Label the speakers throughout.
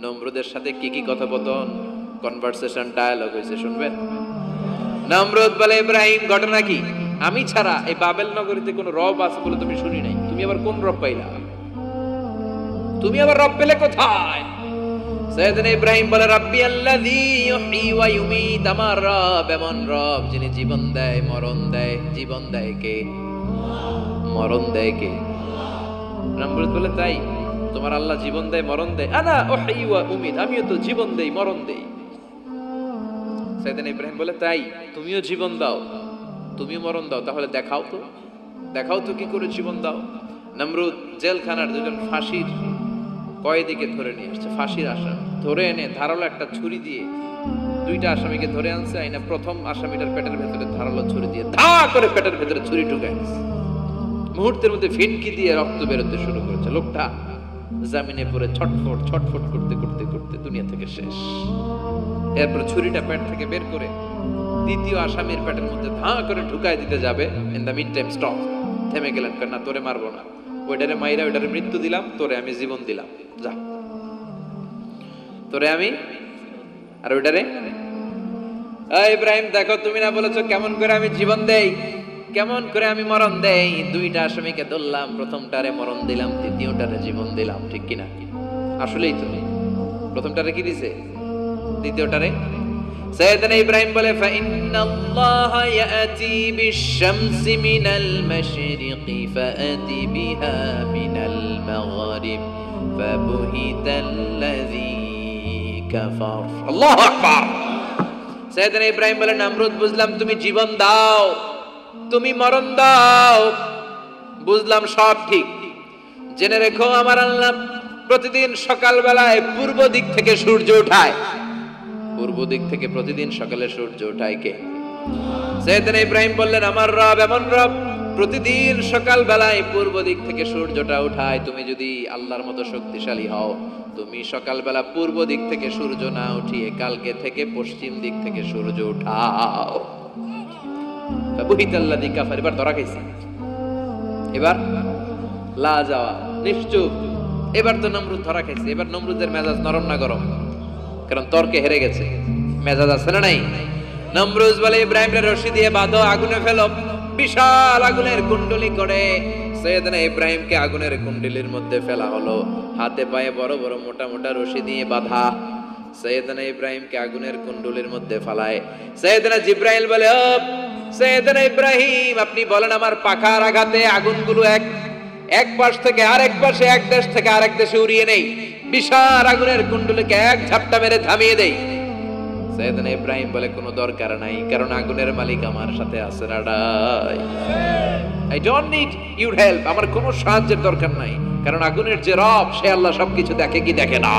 Speaker 1: নমরুদের সাথে কি কি কথোপকথন, কনভারসেশন, ডায়ালগ হয়েছে শুনবেন। নমরুদ বলে, ইব্রাহিম ঘটনা কি? আমি ছাড়া এই বাবেল নগরীতে কোন রব আছে বলে তুমি শুনি নাই। তুমি আবার কোন রব পাইলা? তুমি আবার রব পেলে কোথায়? সাইয়েদনা ইব্রাহিম বলে, রাব্বি আল্লাযী ইউহয়ী ওয়া ইউমীত। আমার রব এমন রব যিনি জীবন দেয়, মরণ দেয়। জীবন দেয় কে? মরণ দেয় কে? নমরুদ বলে, তাই তোমার আল্লাহ জীবন দেয়, মরণ দেয়? আনা উহয়ী ওয়া উমীত, আমিও তো জীবন দেই, মরণ দেই। সাইয়েদনা ইব্রাহিম বলে, তাই তুমিও জীবন দাও, তুমিও মরণ দাও, তাহলে দেখাও তো, দেখাও তো কি করে জীবন দাও। নমরুদ জেলখানার দুজন ফাঁসির কয়েদিকে ধরে নিয়ে আসছে, ফাঁসির আসামি ধরে এনে ধারালো একটা ছুরি দিয়ে দুইটা আসামিকে ধরে আনছে। আইনা প্রথম আসামিটার পেটের ভেতরে ধারালো ছুরি দিয়ে ধা করে পেটের ভেতরে ছুরি ঢুকায় মুহূর্তের মধ্যে ফিনকি দিয়ে রক্ত বেরোতে শুরু করেছে। লোকটা জামিনে পড়ে ছটফট ছটফট করতে করতে করতে দুনিয়া থেকে শেষ। এরপর ছুরিটা পেট থেকে বের করে দ্বিতীয় আসামির পেটের মধ্যে ধা করে ঢুকায় দিতে যাবে। In the mid time stop, থেমে গেলেন, না তোরে মারবো না, ওইটারে মাইরা ওইটারে মৃত্যু দিলাম, তোরে আমি জীবন দিলাম, যা তোরে আমি আর ওইটারে। ইব্রাহিম দেখো, তুমি না বলেছো কেমন করে আমি জীবন দেই, কেমন করে আমি মরণ দেই? দুইটা আসামিকে ধরলাম, প্রথমটারে মরণ দিলাম, দ্বিতীয়টারে জীবন দিলাম, ঠিক কিনা? আসলেই তুমি প্রথমটারে কি দিছে, দ্বিতীয়টারে? সাইয়েদনা ইব্রাহিম বলে, ফাইন্নাল্লাহা ইয়াতি বিশ-শামসি মিনাল মাশরিকি ফাআতি বিহা মিনাল মাগরিব ফাবুহিতাল্লাযী কাফার। আল্লাহু আকবার। সাইয়েদনা ইব্রাহিম বলে, নমরুদ বুঝলাম তুমি জীবন দাও, তুমি মরণ দাও, বুঝলাম সব ঠিক। জেনে রেখো আমার আল্লাহ প্রতিদিন সকালবেলায় পূর্ব দিক থেকে সূর্য ওঠায়। পূর্ব দিক থেকে প্রতিদিন সকালে সূর্য ওঠায় কে? সাইয়েদনা ইব্রাহিম বললেন, আমার রব এমন রব প্রতিদিন সকাল বেলায় পূর্ব দিক থেকে সূর্যটা উঠায়। তুমি যদি আল্লাহর মতো শক্তিশালী হও, তুমি সকালবেলা পূর্ব দিক থেকে সূর্য না উঠিয়ে কালকে থেকে পশ্চিম দিক থেকে সূর্য উঠাও। ফাবুহিতাল্লাযী কাফার। এবার ধরা খাইছে, এবার লা যাওয়া নিশ্চুপ। এবার তো নমরুদ ধরা খাইছে। এবার নমরুদের মেজাজ নরম না গরম? কারণ তর্কে হেরে গেছে, মেজাজ আছে না নাই? নমরুদ বলে, ইব্রাহিমের রশি দিয়ে বাঁধো, আগুনে ফেলো। বিশাল আগুনের কুণ্ডলি করে সাইয়েদনা ইব্রাহিমকে আগুনের কুণ্ডলির মধ্যে ফেলা হলো। হাতে পায়ে বড় বড় মোটা মোটা রশি দিয়ে বাঁধা সাইয়েদনা ইব্রাহিমকে আগুনের কুণ্ডলির মধ্যে ফালায়। সাইয়েদনা জিব্রাইল বলে, ও সাইয়েদনা ইব্রাহিম, আপনি বলেন আমার পাখার আঘাতে আগুনগুলো এক পাশ থেকে আরেক পাশে, এক দেশ থেকে আরেক দেশে উড়িয়ে নেই, বিশাল আগুনের কুণ্ডলিকে এক ঝাপটা মেরে থামিয়ে দেই। সাইয়েদনা ইব্রাহিম বলে, কোনো দরকার নাই, কারণ আগুনের মালিক আমার সাথে আছে। রাডাই, I don't need your help. আমার কোনো সাহায্যের দরকার নাই, কারণ আগুনের যে রব সে আল্লাহ সবকিছু দেখে কি দেখে না।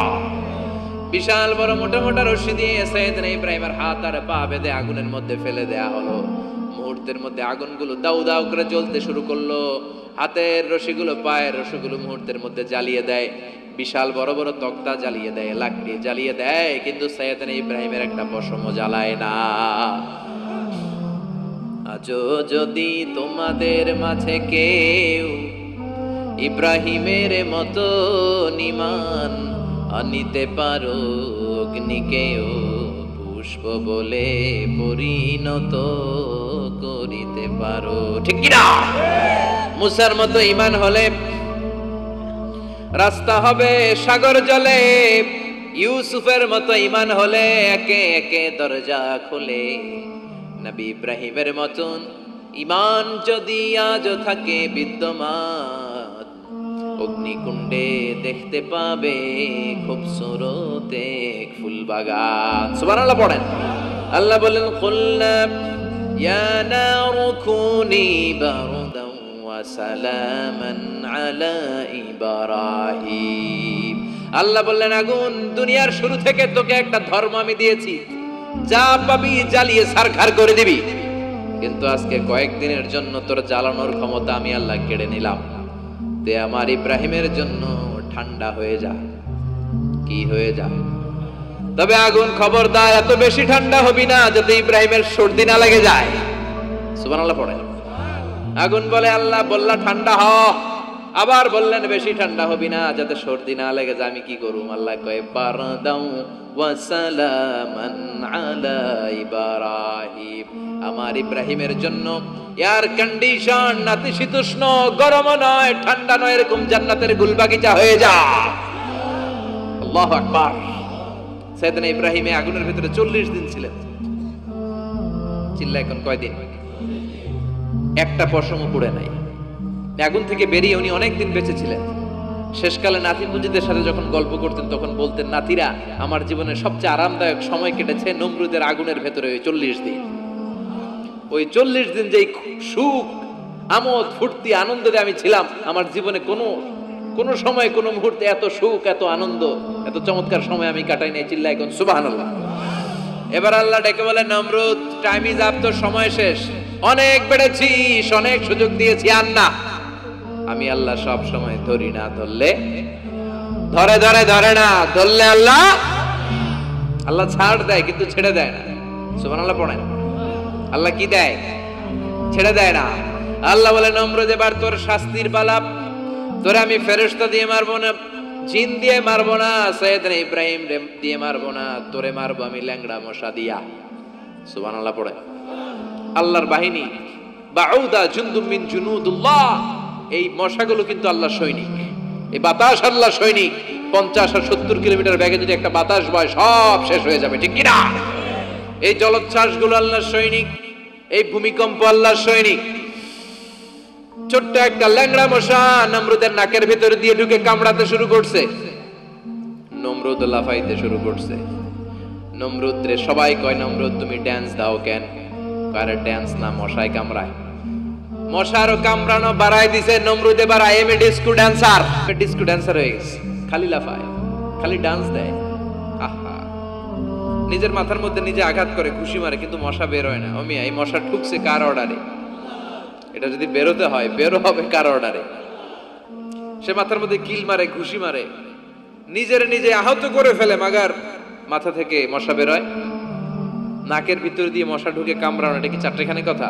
Speaker 1: বিশাল বড় মোটা মোটা রশি দিয়ে সাইয়েদনা ইব্রাহিমের হাত আর পা বেঁধে আগুনের মধ্যে ফেলে দেয়া হলো। মুহূর্তের মধ্যে আগুনগুলো দাউ দাউ করে জ্বলতে শুরু করলো। হাতের রশিগুলো পায়ের রশিগুলো মুহূর্তের মধ্যে জ্বালিয়ে দেয়। বিশাল বড় বড় তক্তা জ্বালিয়ে দেয়, লাকড়ি জ্বালিয়ে দেয়, কিন্তু সাইয়েদনা ইব্রাহিমের একটা পশমও জ্বালায় না। আজও যদি তোমাদের মাঝে কেউ ইব্রাহিমের মতো ঈমান আনিতে পারো, অগ্নিকেও পুষ্প বলে পরিণত করিতে পারো, ঠিক কি না? মুসার মতো ঈমান হলে রাস্তা হবে সাগর জলে, ইউসুফের মতো ঈমান হলে একে একে দরজা খুলে। নবী ইব্রাহিমের মতন ঈমান যদি আজও থাকে বিদ্যমান, অগ্নিকুণ্ডে দেখতে পাবে খুবসুরত এক ফুল বাগান। সুবহানাল্লাহ পড়েন। আল্লাহ বলেন, কুলনা ইয়া নারু কুনি বারদান ওয়া সালামান আলা ইব্রাহিম। আল্লাহ বললেন, আগুন, দুনিয়ার শুরু থেকে তোকে একটা ধর্ম আমি দিয়েছি, যা পাবি জ্বালিয়ে ছারখার করে দিবি, কিন্তু আজকে কয়েকদিনের জন্য তোর জ্বালানোর ক্ষমতা আমি আল্লাহ কেড়ে নিলাম। তে আমার ইব্রাহিমের জন্য ঠান্ডা হয়ে যা। কি হয়ে যা? তবে আগুন খবরদার এত বেশি ঠান্ডা হবি না যাতে ইব্রাহিমের সর্দি না লেগে যায়। সুবহানাল্লাহ পড়ে। আগুন বলে, আল্লাহ বললা ঠান্ডা হ, আবার বললেন বেশি ঠান্ডা হবি না, যাতে সর্দি না লেগে যায়। আমি কি করুম? আল্লাহ কয় বারদাউ ওয়া সালামান আলা ইব্রাহিম, আমার ইব্রাহিমের জন্য এয়ার কন্ডিশন, নাতিশীতোষ্ণ, গরম নয় ঠান্ডা নয়, এরকম জান্নাতের গুলবাগিচা হয়ে যা। আল্লাহু আকবার। সাইয়েদনা ইব্রাহিম আগুনের ভিতরে 40 দিন ছিলেন। চিল্লা এখন কয়দিন? একটা পশমও পুড়ে নাই। আগুন থেকে বেরিয়ে উনি অনেক দিন বেঁচে ছিলেন। শেষকালে নাতি পুঁজিদের সাথে যখন গল্প করতেন তখন বলতেন, নাতিরা, আমার জীবনের সবচেয়ে আরামদায়ক সময় কেটেছে নমরুদের আগুনের ভেতরে ওই 40 দিন। ওই 40 দিন যেই সুখ, আমোদ, ফুর্তি, আনন্দে আমি ছিলাম, আমার জীবনে কোনো সময়, কোনো মুহূর্তে এত সুখ, এত আনন্দ, এত চমৎকার সময় আমি কাটাই নাই। চিল্লা এখন সুবহানাল্লাহ। এবার আল্লাহ ডেকে বলে, নমরুদ, টাইম ইজ আপ, তোর সময় শেষ। অনেক বেড়েছিস, অনেক সুযোগ দিয়েছি, আর না। আমি আল্লাহ সব সময় ধরি না, ধরলে ধরে না, ধরলে আল্লাহ ছাড় দেয়, কিন্তু ছেড়ে দেয় না। সুবহানাল্লাহ পড়েন। আল্লাহ কি দেয়? ছেড়ে দেয় না। আল্লাহ বলে, নমরুদ, এবার তোর শাস্তির পালা। তোরে আমি ফেরেশতা দিয়ে মারবো না, জিন দিয়ে মারবো না, সাইয়েদনা ইব্রাহিম দিয়ে মারবো না, তোরে মারবো আমি ল্যাংড়া মশা দিয়া। সুবহানাল্লাহ পড়ে। আল্লাহর বাহিনী, বাউদা জুনদুম মিন জুনুদুল্লাহ, এই মশাগুলো কিন্তু আল্লাহর সৈনিক। এই বাতাস আল্লাহর সৈনিক। 50 আর 70 কিলোমিটার বেগে যদি একটা বাতাস বয়, সব শেষ হয়ে যাবে, ঠিক কি না? এই জলোচ্ছ্বাসগুলো আল্লাহর সৈনিক, এই ভূমিকম্প আল্লাহর সৈনিক। ছোট্ট একটা ল্যাংড়া মশা নমরুদের নাকের ভিতরে দিয়ে ঢুকে কামড়াতে শুরু করছে। নমরুদ লাফাইতে শুরু করছে। নমরুদ রে সবাই কয়, নমরুদ তুমি ড্যান্স দাও কেন? কারে ড্যান্স না, মশায় কামড়ায়। মশারও কামড়ানো বাড়াই দিছে। নমরুদ এবার I M A disco dancer, disco dancer হয়ে গেছে। খালি লাফায়, খালি ডান্স দেয়। আহা, নিজের মাথার মধ্যে নিজে আঘাত করে, খুশি মারে, কিন্তু মশা বের হয় না। অমিয়া, এই মশা ঢুকছে কার অর্ডারে? এটা যদি বেরোতে হয়, বেরো হবে কার অর্ডারে? সে মাথার মধ্যে কিল মারে, ঘুষি মারে, নিজের নিজে আহত করে ফেলে, মাগার মাথা থেকে মশা বেরোয়। নাকের ভিতর দিয়ে মশা ঢুকে কামড়ানো, এটা কি চারটেখানি কথা?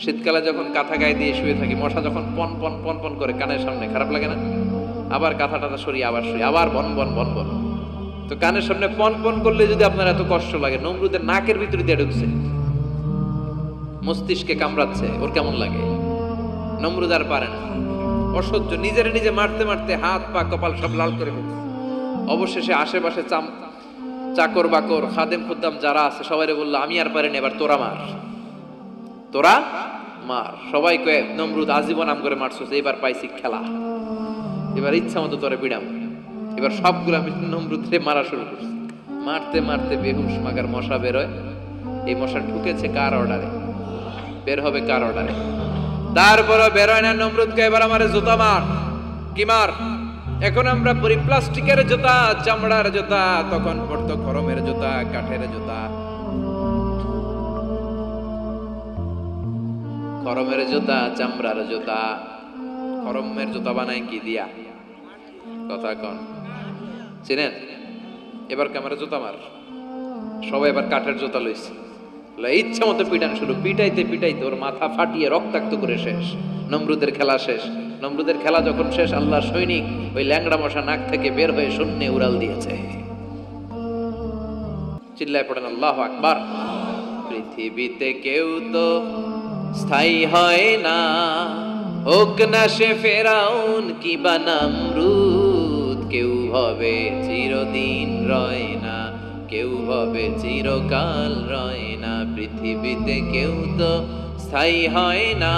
Speaker 1: শীতকালে যখন কাঁথা গায়ে দিয়ে শুয়ে থাকি, মশা যখন পন পন পন পন করে কানের সামনে, খারাপ লাগে না? আবার কাঁথা টাথা সরিয়ে আবার শুয়ে, আবার বন বন বন বন। তো কানের সামনে পন পন করলে যদি আপনার এত কষ্ট লাগে, নমরুদের নাকের ভিতর দিয়ে ঢুকছে, মস্তিষ্কে কামড়াচ্ছে, ওর কেমন লাগে? নমরুদ আর পারে না, অসহ্য। নিজের নিজে মারতে মারতে হাত পা কপাল সব লাল করে ফেলছে। অবশেষে আশেপাশে চাকর বাকর, খাদেম খুদ্দাম যারা আছে সবাইরে বললো, আমি আর পারিনি, এবার তোরা মার, তোরা মার। সবাই কয়ে, নমরুদ আজীবন আম করে মারছস, এবার পাইছি খেলা, এবার ইচ্ছা মতো তোরে পিড়াম। এবার সবগুলো আমি নমরুদরে মারা শুরু করছি। মারতে মারতে বেহুশ মাগার মশা বেরোয়। এই মশা ঢুকেছে কার অর্ডারে? বের হবে কার অর্ডারে? তারপরে বেরোয় না। নমরুদকে এবার আমারে জুতা মার। কি মার? এখন আমরা পরি প্লাস্টিকের জুতা, চামড়ার জুতা, তখন পড়তো খরমের জুতা, কাঠের জুতা। খরমের জুতা, চামড়ার জুতা। খরমের জুতা বানায় কি দিয়া? কথা কন, চিনেন? এবার ক্যামেরা জুতা মার। সবাই এবার কাঠের জুতা লইছে, ইচ্ছা মতো পিটান শুরু। পিটাইতে পিটাইতে ওর মাথা ফাটিয়ে রক্তাক্ত করে শেষ। নমরুদের খেলা শেষ। নমরুদের খেলা যখন শেষ, আল্লাহর সৈনিক ওই ল্যাংড়া মশা নাক থেকে বের হয়ে শূন্যে উড়াল দিয়েছে। চিল্লায় পড়েন আল্লাহু আকবার। পৃথিবীতে কেউ তো স্থায়ী হয় না, হোক না সে ফেরাউন কিবা নমরুদ। কেউ হবে চিরদিন রয় না, কেউ হবে চিরকাল রয় না। পৃথিবীতে কেউ তো স্থায়ী হয় না,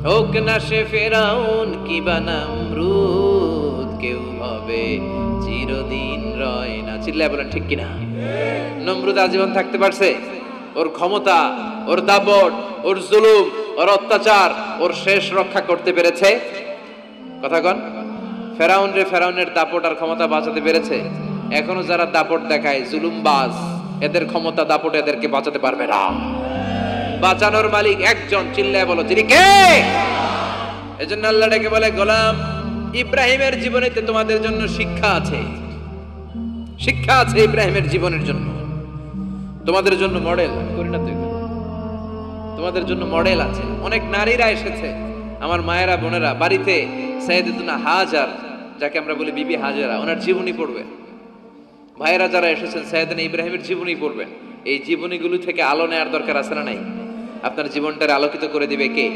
Speaker 1: হোক না সে ফেরাউন কিবা নমরুদ। কেউ হবে চিরদিন রয় না। চিল্লায় বলেন ঠিক কিনা? নমরুদ আজীবন থাকতে পারছে? ওর ক্ষমতা, ওর দাপট, ওর জুলুম, ওর অত্যাচার, ওর শেষ রক্ষা করতে পেরেছে? কথা কন। ফেরাউন রে ফেরাউনের দাপট আর ক্ষমতা বাঁচাতে পেরেছে? এখনো যারা দাপট দেখায়, জুলুমবাজ, এদের ক্ষমতা দাপট এদেরকে বাঁচাতে পারবে না। বাঁচানোর মালিক একজন। চিল্লায় বলো, যিনি কে? এজন্য আল্লাহ ডেকে বলে, গোলাম ইব্রাহিমের জীবনেতে তোমাদের জন্য শিক্ষা আছে। শিক্ষা আছে ইব্রাহিমের জীবনের জন্য, তোমাদের জন্য মডেল করি না তো, তোমাদের জন্য মডেল আছে। অনেক নারীরা এসেছে, আমার মায়েরা বোনেরা বাড়িতে সাইয়েদাতুনা হাজার, যাকে আমরা বলি বিবি হাজারা, ওনার জীবনী পড়বেন। ভাইয়েরা যারা এসেছেন সাইয়েদনা ইব্রাহিমের জীবনী পড়বেন। এই জীবনীগুলো থেকে আলো নেওয়ার দরকার আছে না নাই? আপনার জীবনটারে আলোকিত করে দিবে কে?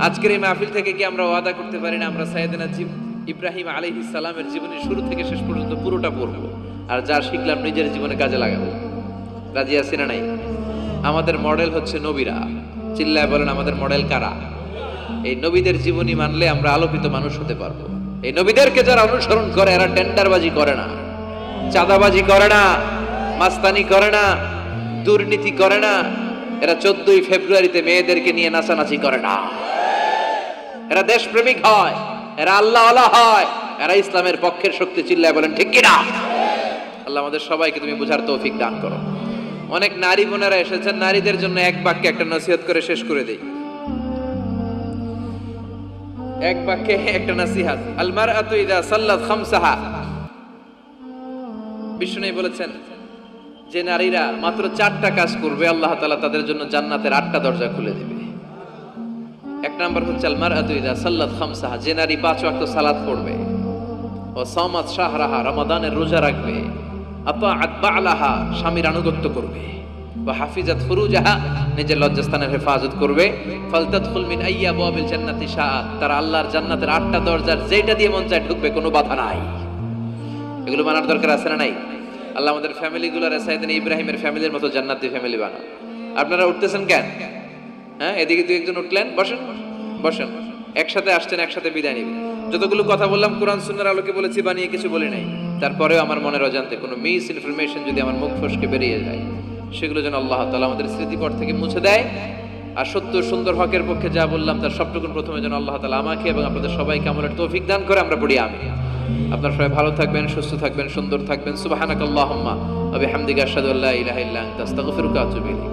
Speaker 1: আজকের এই মাহফিল থেকে কি আমরা ওয়াদা করতে পারি না আমরা সাইয়েদনা ইব্রাহিম আলাইহিস সালামের জীবনী শুরু থেকে শেষ পর্যন্ত পুরোটা পড়বো, আর যা শিখলাম নিজের জীবনে কাজে লাগাবো? রাজি আছি না নাই? আমাদের মডেল হচ্ছে নবীরা। চিল্লায় বলেন, আমাদের মডেল কারা? এই নবীদের জীবনী মানলে আমরা আলোকিত মানুষ হতে পারবো। এই নবীদেরকে যারা অনুসরণ করে এরা টেন্ডারবাজি করে না, চাঁদাবাজি করে না, মাস্তানি করে না, দুর্নীতি করে না। এরা 14ই ফেব্রুয়ারিতে মেয়েদেরকে নিয়ে নাচানাচি করে না। এরা দেশপ্রেমিক হয়, এরা আল্লাহওয়ালা হয়, এরা ইসলামের পক্ষের শক্তি। চিল্লায় বলেন ঠিক কিনা? আল্লাহ আমাদের সবাইকে তুমি বুঝার তৌফিক দান করো। অনেক নারী বোনেরা এসেছেন, নারীদের জন্য এক বাক্যে একটা নসিহত করে শেষ করে দেই। এক বাক্যে একটা নসিহত। আল মারআতু ইযা সাল্লাত খামসাহা, বিষ্ণু বলেছেন যে নারীরা মাত্র 4টা কাজ করবে আল্লাহ তাআলা তাদের জন্য জান্নাতের 8টা দরজা খুলে দিবে। এক নাম্বার হচ্ছে আল মারআতু ইযা সাল্লাত খামসাহা, যে নারী 5 ওয়াক্ত সালাত পড়বে, ও সামাত শাহরাহা, রমাদানের রোজা রাখবে, আতাআত বা'লাহা, স্বামীর আনুগত্য করবে, ওয়া হাফিজাত ফুরুজাহা, নিজের লজ্জাস্থানের হেফাজত করবে, ফালতাদখুল মিন আইয়াবিল জান্নাতি শাআত, তারা আল্লাহর জান্নাতের 8টা দরজার যেটা দিয়ে মন চায় ঢুকবে, কোনো বাধা নাই। এগুলো মানার দরকার আছে না নাই? আল্লাহ আমাদের ফ্যামিলিগুলোরে সাইয়েদনা ইব্রাহিমের ফ্যামিলির মতো জান্নাতি ফ্যামিলি বানান। আপনারা উঠতেছেন কেন? হ্যাঁ, এদিকে দুই একজন উঠলেন, বসেন বসেন। একসাথে আসছেন, একসাথে বিদায় নিবেন। যতগুলো কথা বললাম কোরআন সুন্নাহর আলোকে বলেছি, বানিয়ে কিছু বলি নাই। তারপরেও আমার মনের অজান্তে কোনো মিস ইনফরমেশন যদি আমার মুখ ফসকে বেরিয়ে যায়, সেগুলো যেন আল্লাহ তাআলা আমাদের স্মৃতিপট থেকে মুছে দেয়। আর সত্য সুন্দর হকের পক্ষে যা বললাম তার সবটুকুন প্রথমে যেন আল্লাহ তাআলা আমাকে এবং আপনাদের সবাইকে আমলের তৌফিক দান করে। আমরা পড়ি আমিন। আপনারা সবাই ভালো থাকবেন, সুস্থ থাকবেন, সুন্দর থাকবেন। সুবহানাকাল্লাহুম্মা ওয়া বিহামদিকা আশহাদু আল্লা ইলাহা ইল্লা আনতা আস্তাগফিরুকা ওয়া আতুবু ইলাইক।